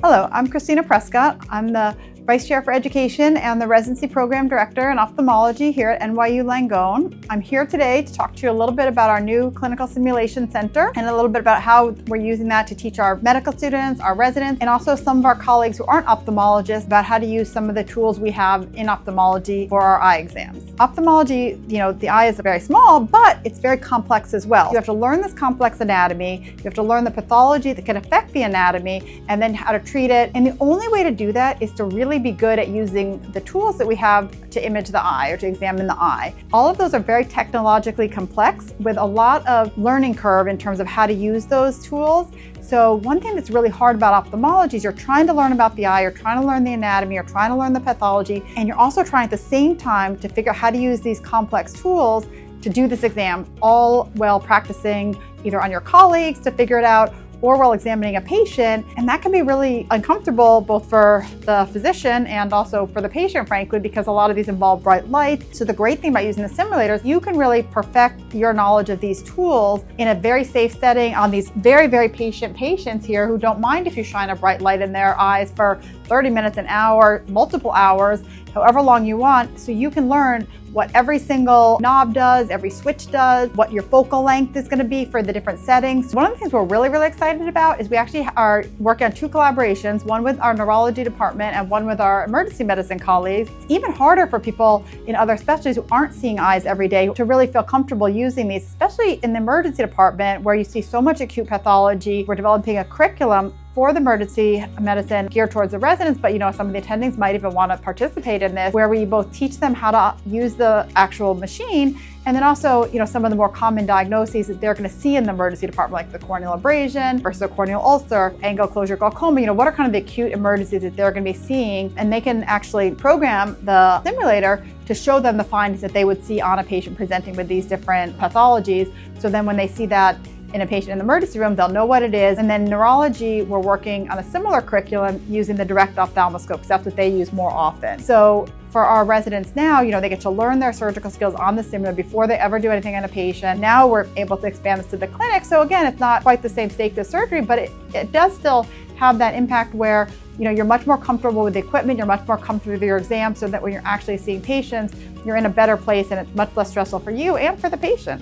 Hello, I'm Christina Prescott. I'm the Vice Chair for Education and the Residency Program Director in Ophthalmology here at NYU Langone. I'm here today to talk to you a little bit about our new Clinical Simulation Center and a little bit about how we're using that to teach our medical students, our residents, and also some of our colleagues who aren't ophthalmologists about how to use some of the tools we have in ophthalmology for our eye exams. Ophthalmology, the eye is very small, but it's very complex as well. You have to learn this complex anatomy, you have to learn the pathology that can affect the anatomy, and then how to treat it. And the only way to do that is to really be good at using the tools that we have to image the eye or to examine the eye. All of those are very technologically complex with a lot of learning curve in terms of how to use those tools. So one thing that's really hard about ophthalmology is you're trying to learn about the eye, you're trying to learn the anatomy, you're trying to learn the pathology, and you're also trying at the same time to figure out how to use these complex tools to do this exam, all while practicing either on your colleagues to figure it out or while examining a patient. And that can be really uncomfortable both for the physician and also for the patient, frankly, because a lot of these involve bright light. So the great thing about using the simulators, you can really perfect your knowledge of these tools in a very safe setting on these very, very patient patients here who don't mind if you shine a bright light in their eyes for 30 minutes, an hour, multiple hours, however long you want. So you can learn what every single knob does, every switch does, what your focal length is going to be for the different settings. One of the things we're really, really excited about is we actually are working on two collaborations, one with our neurology department and one with our emergency medicine colleagues. It's even harder for people in other specialties who aren't seeing eyes every day to really feel comfortable using these, especially in the emergency department where you see so much acute pathology. We're developing a curriculum for the emergency medicine geared towards the residents, but some of the attendings might even want to participate in this, where we both teach them how to use the actual machine, and then also, some of the more common diagnoses that they're going to see in the emergency department, like the corneal abrasion versus a corneal ulcer, angle closure glaucoma, what are kind of the acute emergencies that they're going to be seeing, and they can actually program the simulator to show them the findings that they would see on a patient presenting with these different pathologies. So then when they see that in a patient in the emergency room, they'll know what it is. And then neurology, we're working on a similar curriculum using the direct ophthalmoscopes, because that's what they use more often. So for our residents now, they get to learn their surgical skills on the simulator before they ever do anything on a patient. Now we're able to expand this to the clinic. So again, it's not quite the same stakes as surgery, but it does still have that impact where you're much more comfortable with the equipment, you're much more comfortable with your exam, so that when you're actually seeing patients, you're in a better place and it's much less stressful for you and for the patient.